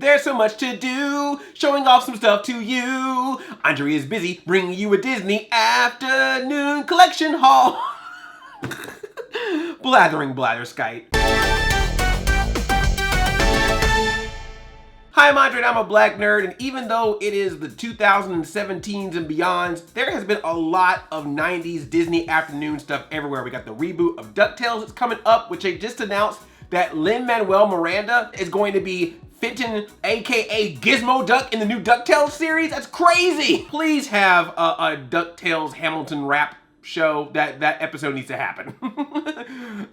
There's so much to do, showing off some stuff to you. Andre is busy bringing you a Disney afternoon collection haul. Blathering blatherskite. Hi, I'm Andre and I'm a black nerd, and even though it is the 2017s and beyonds, there has been a lot of 90s Disney afternoon stuff everywhere. We got the reboot of Ducktales that's coming up, which they just announced that Lin-Manuel Miranda is going to be Fenton, aka Gizmo Duck, in the new Ducktales series. That's crazy! Please have a Ducktales Hamilton rap show. That episode needs to happen.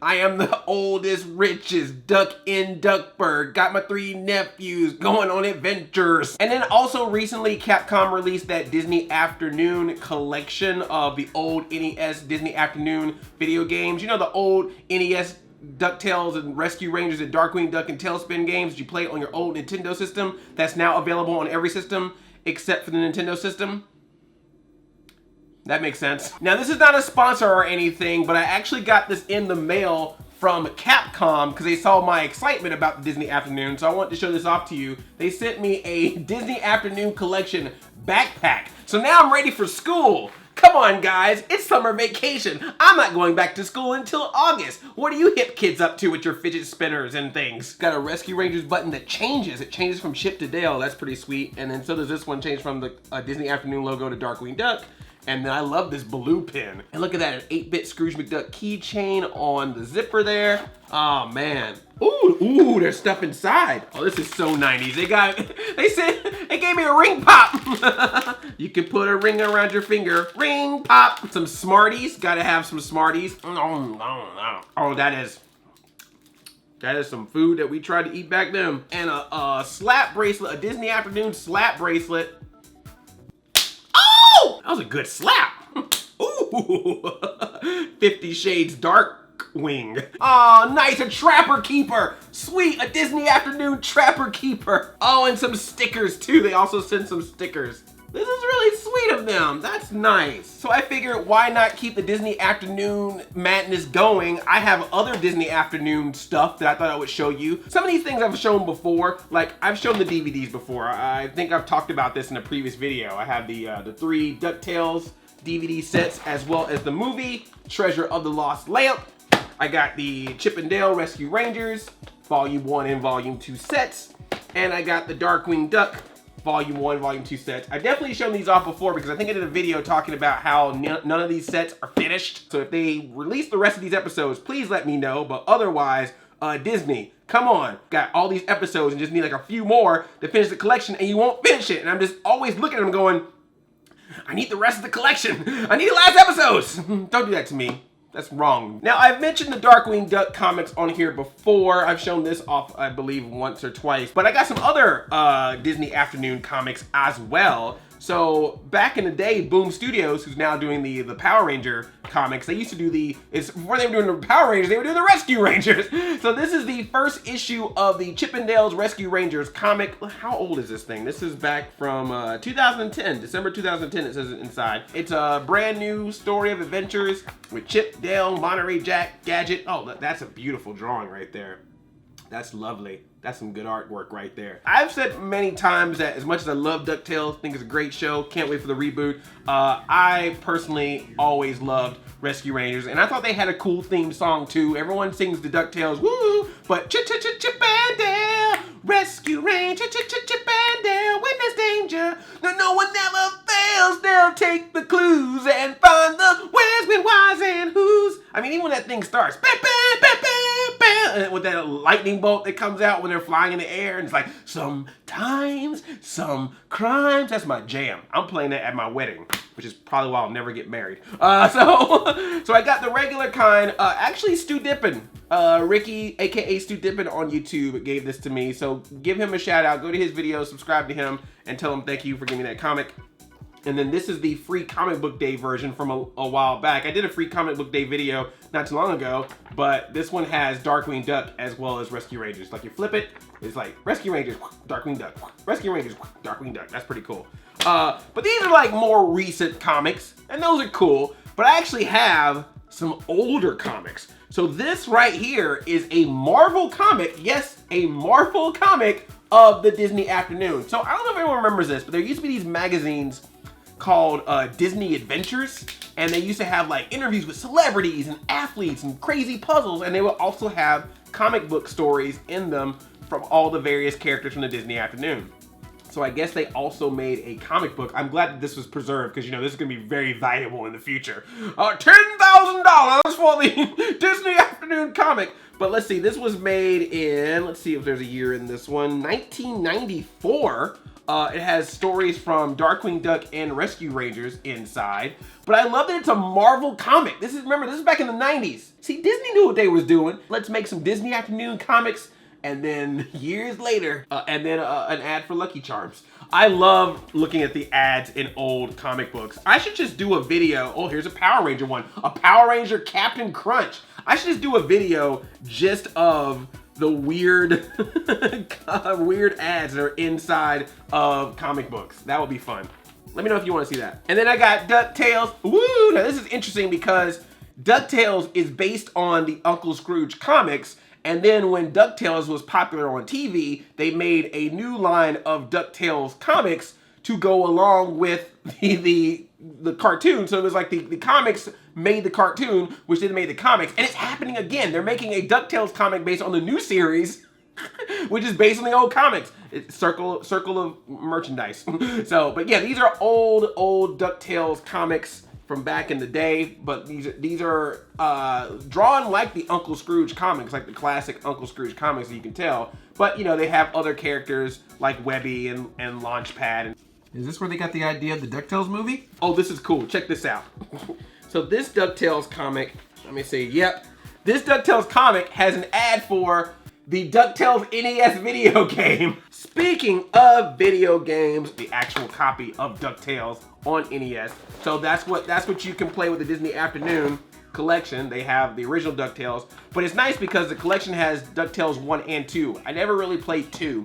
I am the oldest, richest duck in Duckburg. Got my 3 nephews going on adventures. And then also recently Capcom released that Disney Afternoon collection of the old NES Disney Afternoon video games. You know, the old NES DuckTales and Rescue Rangers and Darkwing Duck and Tailspin games that you play on your old Nintendo system that's now available on every system except for the Nintendo system. That makes sense. Now, this is not a sponsor or anything, but I actually got this in the mail from Capcom because they saw my excitement about the Disney Afternoon, so I wanted to show this off to you. They sent me a Disney Afternoon collection backpack. So now I'm ready for school. Come on, guys, it's summer vacation. I'm not going back to school until August. What are you hip kids up to with your fidget spinners and things? Got a Rescue Rangers button that changes. It changes from Chip to Dale. That's pretty sweet. And then so does this one change from the Disney Afternoon logo to Darkwing Duck. And then I love this blue pin. And look at that, an 8-bit Scrooge Mcduck keychain on the zipper there. Oh man. Ooh, there's stuff inside. Oh, this is so 90s. They gave me a ring pop. You can put a ring around your finger. Ring pop. Some Smarties, gotta have some Smarties. Oh, that is some food that we tried to eat back then. And a slap bracelet, a Disney Afternoon slap bracelet. That was a good slap. Ooh, 50 Shades Darkwing. Oh, nice, a Trapper Keeper. Sweet, a Disney Afternoon Trapper Keeper. Oh, and some stickers too. They also sent some stickers. This is really sweet of them. That's nice. So I figured, why not keep the Disney Afternoon madness going? I have other Disney Afternoon stuff that I thought I would show you. Some of these things I've shown before, like I've shown the DVDs before. I think I've talked about this in a previous video. I have the 3 Ducktales DVD sets, as well as the movie Treasure of the Lost Lamp. I got the Chip and Dale Rescue Rangers, Volume 1 and Volume 2 sets. And I got the Darkwing Duck Volume 1, Volume 2 sets. I've definitely shown these off before because I think I did a video talking about how none of these sets are finished. So if they release the rest of these episodes, please let me know. But otherwise, Disney, come on. Got all these episodes and just need like a few more to finish the collection and you won't finish it. And I'm just always looking at them going, I need the rest of the collection. I need the last episodes. Don't do that to me. That's wrong. Now, I've mentioned the Darkwing Duck comics on here before. I've shown this off, I believe, once or twice. But I got some other Disney Afternoon comics as well. So back in the day, Boom Studios, who's now doing the Power Ranger comics, they used to do before they were doing the Power Rangers, they were doing the Rescue Rangers. So this is the first issue of the Chip and Dale's Rescue Rangers comic. How old is this thing? This is back from 2010, December 2010, it says it inside. It's a brand new story of adventures with Chip, Dale, Monterey Jack, Gadget. Oh, that's a beautiful drawing right there. That's lovely. That's some good artwork right there. I've said many times that as much as I love DuckTales, think it's a great show, can't wait for the reboot, I personally always loved Rescue Rangers, and I thought they had a cool theme song too. Everyone sings the DuckTales, woo, but Chip and Dale, Rescue Ranger, Chip and Dale, when there's danger, no one never fails, they'll take the clues and find the where's, when, why's, and who's. I mean, even when that thing starts, with that lightning bolt that comes out when they're flying in the air, and it's like, sometimes, some crimes. That's my jam. I'm playing that at my wedding, which is probably why I'll never get married. So I got the regular kind. Actually, Stu Dippin, Ricky, aka Stu Dippin on YouTube, gave this to me. So give him a shout out. Go to his video, subscribe to him, and tell him thank you for giving me that comic. And then this is the free comic book day version from a while back. I did a free comic book day video not too long ago, but this one has Darkwing Duck as well as Rescue Rangers. Like you flip it, it's like Rescue Rangers, Darkwing Duck, Rescue Rangers, Darkwing Duck. That's pretty cool. But these are like more recent comics, and those are cool. But I actually have some older comics. So this right here is a Marvel comic. Yes, a Marvel comic of the Disney afternoon. So I don't know if anyone remembers this, but there used to be these magazines called Disney Adventures, and they used to have like interviews with celebrities and athletes and crazy puzzles, and they would also have comic book stories in them from all the various characters from the Disney afternoon. So I guess they also made a comic book. I'm glad that this was preserved because, you know, this is going to be very valuable in the future. $10,000 for the Disney Afternoon comic. But let's see, this was made in, let's see if there's a year in this one, 1994. It has stories from Darkwing Duck and Rescue Rangers inside. But I love that it's a Marvel comic. Remember, this is back in the 90s. See, Disney knew what they was doing. Let's make some Disney Afternoon comics. And then years later, an ad for Lucky Charms. I love looking at the ads in old comic books. I should just do a video. Oh, here's a Power Ranger one. A Power Ranger Captain Crunch. I should just do a video just of the weird, weird ads that are inside of comic books. That would be fun. Let me know if you want to see that. And then I got Ducktales. Woo! Now this is interesting because Ducktales is based on the Uncle Scrooge comics. And then when DuckTales was popular on TV, they made a new line of DuckTales comics to go along with the cartoon. So it was like the comics made the cartoon, which then made the comics. And it's happening again. They're making a DuckTales comic based on the new series, which is based on the old comics. It's circle of merchandise. So, but yeah, these are old DuckTales comics from back in the day, but these are drawn like the Uncle Scrooge comics, like the classic Uncle Scrooge comics, you can tell. But you know, they have other characters like Webby and Launchpad. Is this where they got the idea of the DuckTales movie? Oh, this is cool. Check this out. So this DuckTales comic, let me see. Yep, this DuckTales comic has an ad for the DuckTales NES video game. Speaking of video games, the actual copy of DuckTales on NES. So that's what you can play with the Disney Afternoon collection. They have the original DuckTales, but it's nice because the collection has DuckTales 1 and 2. I never really played 2,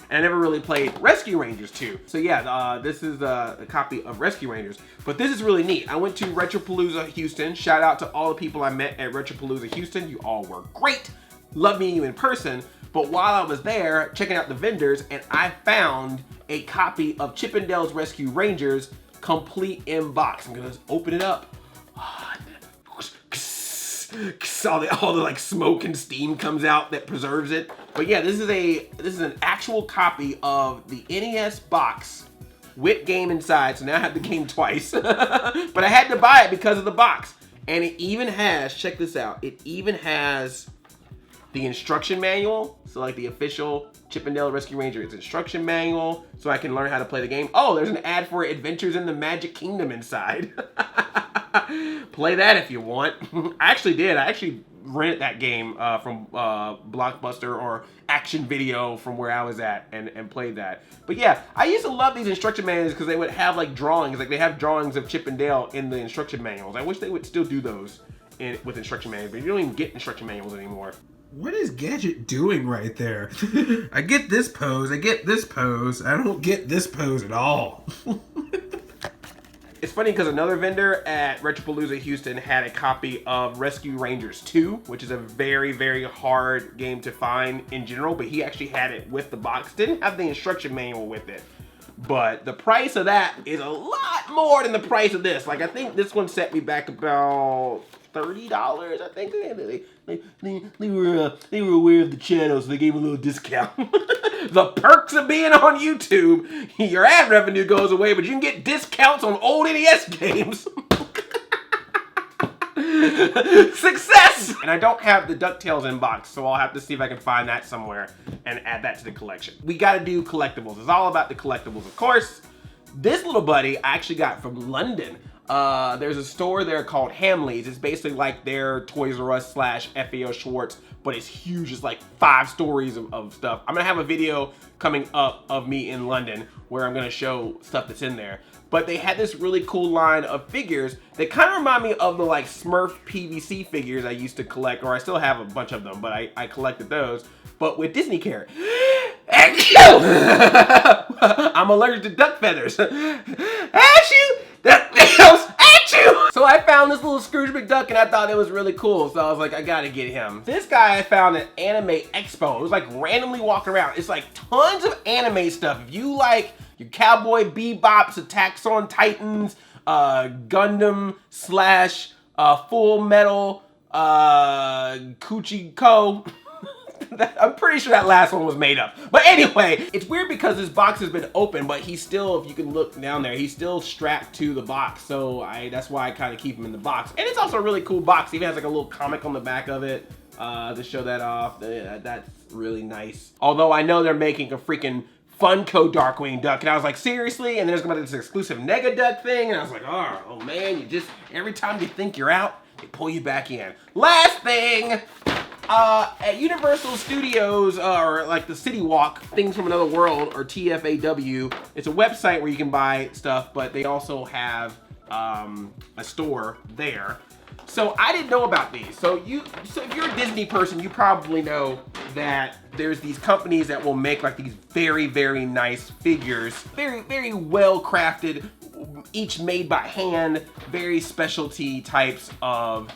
and I never really played Rescue Rangers 2. So yeah, this is a copy of Rescue Rangers. But this is really neat. I went to Retropalooza Houston. Shout out to all the people I met at Retropalooza Houston. You all were great. Love meeting you in person. But while I was there checking out the vendors, and I found a copy of Chip 'n Dale's Rescue Rangers complete in box. I'm gonna open it up. All the like smoke and steam comes out that preserves it. But yeah, this is an actual copy of the NES box with game inside. So now I have the game twice. But I had to buy it because of the box. And it even has, check this out, it even has the instruction manual. So like the official Chip 'n Dale Rescue Ranger, it's instruction manual, so I can learn how to play the game. Oh, there's an ad for Adventures in the Magic Kingdom inside. Play that if you want. I actually did. I actually rented that game from Blockbuster or Action Video from where I was at and played that. But yeah, I used to love these instruction manuals because they would have like drawings. Like they have drawings of Chip 'n Dale in the instruction manuals. I wish they would still do those with instruction manuals, but you don't even get instruction manuals anymore. What is Gadget doing right there? I get this pose, I get this pose, I don't get this pose at all. It's funny because another vendor at Retropalooza Houston had a copy of Rescue Rangers 2, which is a very, very hard game to find in general, but he actually had it with the box. Didn't have the instruction manual with it. But the price of that is a lot more than the price of this. Like, I think this one set me back about $30, I think. They were aware of the channel, so they gave me a little discount. The perks of being on YouTube, your ad revenue goes away, but you can get discounts on old NES games. Success! And I don't have the DuckTales in box, so I'll have to see if I can find that somewhere and add that to the collection. We gotta do collectibles. It's all about the collectibles, of course. This little buddy I actually got from London. There's a store there called Hamley's. It's basically like their Toys R Us / FAO Schwartz, but it's huge. It's like 5 stories of stuff. I'm gonna have a video coming up of me in London where I'm gonna show stuff that's in there. But they had this really cool line of figures that kind of remind me of the like Smurf PVC figures I used to collect, or I still have a bunch of them, but I collected those, but with Disney characters. I'm allergic to duck feathers. DuckTales, at you! So I found this little Scrooge Mcduck and I thought it was really cool. So I was like, I gotta get him. This guy I found at Anime Expo. It was like randomly walking around. It's like tons of anime stuff. If you like your Cowboy Bebop's, Attacks on Titans, Gundam slash Full Metal, Kuchiko. I'm pretty sure that last one was made up. But anyway, it's weird because this box has been open, but he's still, if you can look down there, he's still strapped to the box. So that's why I kind of keep him in the box. And it's also a really cool box. It even has like a little comic on the back of it to show that off. That's really nice. Although I know they're making a freaking Funko Darkwing Duck, and I was like, seriously? And there's gonna be this exclusive Nega Duck thing, and I was like, oh man, you just, every time you think you're out, they pull you back in. Last thing, at Universal Studios, or like the City Walk, Things from Another World, or TFAW, it's a website where you can buy stuff, but they also have a store there. So I didn't know about these. So if you're a Disney person, you probably know that there's these companies that will make like these very, very nice figures, very, very well crafted, each made by hand, very specialty types of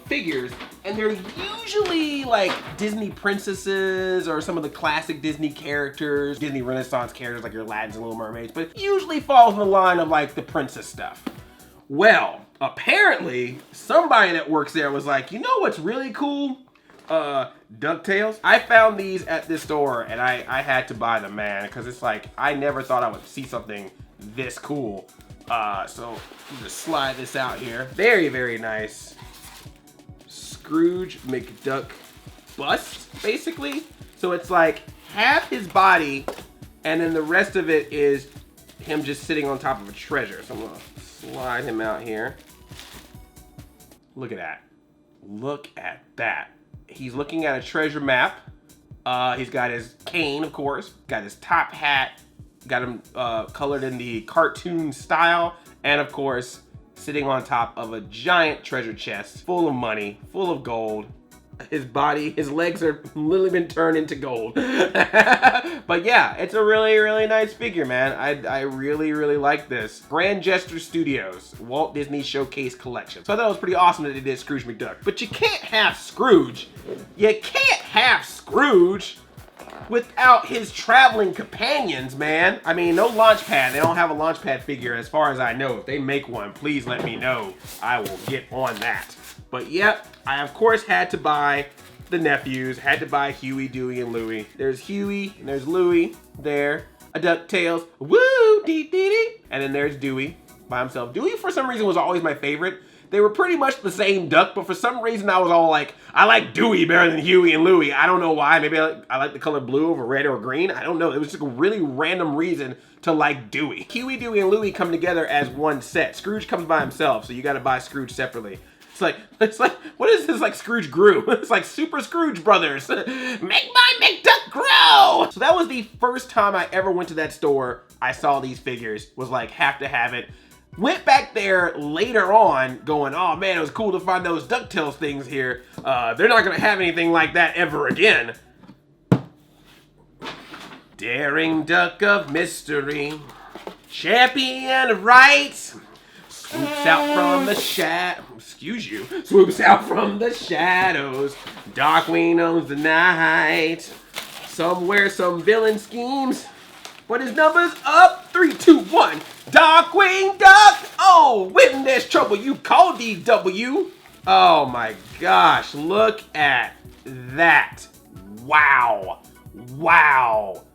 figures, and they're usually like Disney princesses or some of the classic Disney characters, Disney Renaissance characters like your Aladdins and Little Mermaids, but it usually falls in the line of like the princess stuff. Well, apparently somebody that works there was like, you know what's really cool? Ducktales. I found these at this store and I had to buy them, man, because it's like, I never thought I would see something this cool. So just slide this out here. Very, very nice. Scrooge Mcduck bust, basically. So it's like half his body and then the rest of it is him just sitting on top of a treasure. So I'm gonna slide him out here. Look at that. Look at that. He's looking at a treasure map. He's got his cane, of course, got his top hat, got him colored in the cartoon style, and of course, sitting on top of a giant treasure chest full of money, full of gold. His body, his legs are literally been turned into gold. But yeah, it's a really, really nice figure, man. I really, really like this. Grand Jester Studios, Walt Disney Showcase Collection. So I thought it was pretty awesome that they did Scrooge Mcduck. But you can't have Scrooge. You can't have Scrooge without his traveling companions, man. I mean, no launch pad. They don't have a launch pad figure as far as I know. If they make one, please let me know. I will get on that. But yep, I of course had to buy the nephews, had to buy Huey, Dewey, and Louie. There's Huey, and there's Louie, there. A DuckTales, woo, dee dee dee. And then there's Dewey by himself. Dewey, for some reason, was always my favorite. They were pretty much the same duck, but for some reason I was all like, I like Dewey better than Huey and Louie. I don't know why. Maybe I like the color blue over red or green. I don't know. It was just a really random reason to like Dewey. Huey, Dewey, and Louie come together as one set. Scrooge comes by himself, so you gotta buy Scrooge separately. It's like, what is this, like Scrooge grew? It's like Super Scrooge Brothers. Make my McDuck grow! So that was the first time I ever went to that store. I saw these figures, was like, have to have it. Went back there later on going, oh man, it was cool to find those DuckTales things here. They're not gonna have anything like that ever again. Daring duck of mystery, champion of right, swoops out from the swoops out from the shadows. Darkwing owns the night. Somewhere some villain schemes, but his number's up. 3, 2, 1. Darkwing Duck. Oh, when there's trouble, you call DW. Oh my gosh, look at that. Wow. Wow.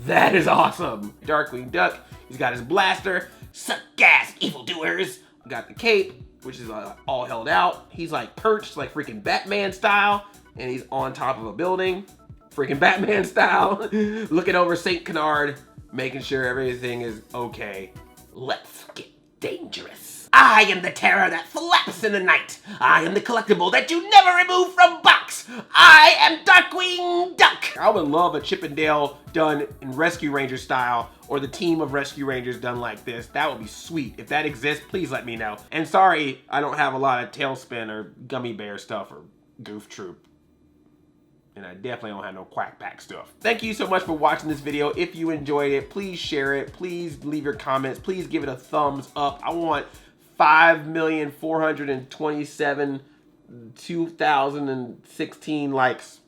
That is awesome. Darkwing Duck. He's got his blaster. Suck gas, evildoers. Got the cape, which is all held out. He's like perched, like freaking Batman style, and he's on top of a building, freaking Batman style, looking over St. Canard, making sure everything is okay. Let's get dangerous. I am the terror that flaps in the night. I am the collectible that you never remove from box. I am Darkwing Duck. I would love a Chip and Dale done in Rescue Ranger style, or the team of Rescue Rangers done like this. That would be sweet. If that exists, please let me know. And sorry, I don't have a lot of Tailspin or Gummy Bear stuff or Goof Troop. And I definitely don't have no Quack Pack stuff. Thank you so much for watching this video. If you enjoyed it, please share it. Please leave your comments. Please give it a thumbs up. I want 5,427,2016 likes.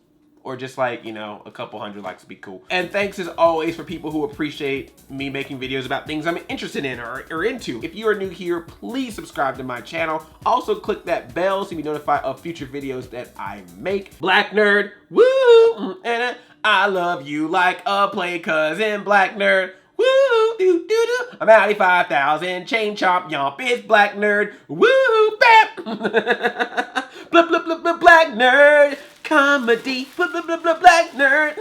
Or just like, you know, a couple hundred likes would be cool. And thanks as always for people who appreciate me making videos about things I'm interested in or into. If you are new here, please subscribe to my channel. Also click that bell so you be notified of future videos that I make. Black Nerd, woo! And I love you like a play cousin, Black Nerd. Woo, doo, doo, doo. I'm out 5,000, chain chomp, yomp, it's Black Nerd. Woo, bap! Blah, blah, blah, blah, Black Nerd. Comedy, blah, blah, blah, blah, Black Nerd.